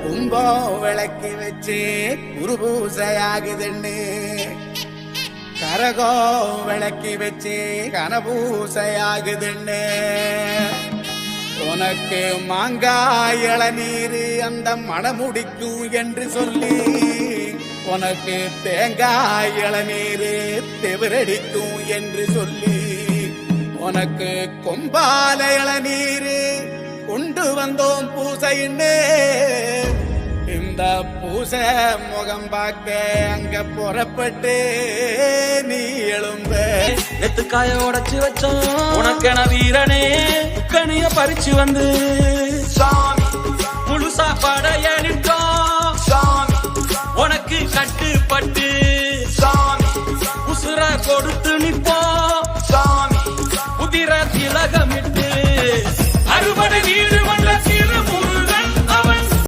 கும்பம் விளக்கி வச்சு குருபூசையாகுதுன்னு கரகம் விளக்கி வச்சு கனபூசையாகுதுன்னு உனக்கு மாங்காய் இளநீர் அந்த மணமுடிக்கும் என்று சொல்லி உனக்கு தேங்காய் இளநீர் தெவிரடிக்கும் என்று சொல்லி உனக்கு கொம்பால இளநீர் கொண்டு வந்தோம் பூசைன்னு இந்த பூசை முகம் பார்க்க அங்க புறப்பட்டு நீ எழும்ப எத்துக்காய உடைச்சு வச்சோம் உனக்கென வீரனே கனிய பறிச்சு வந்து முழு சாப்பாட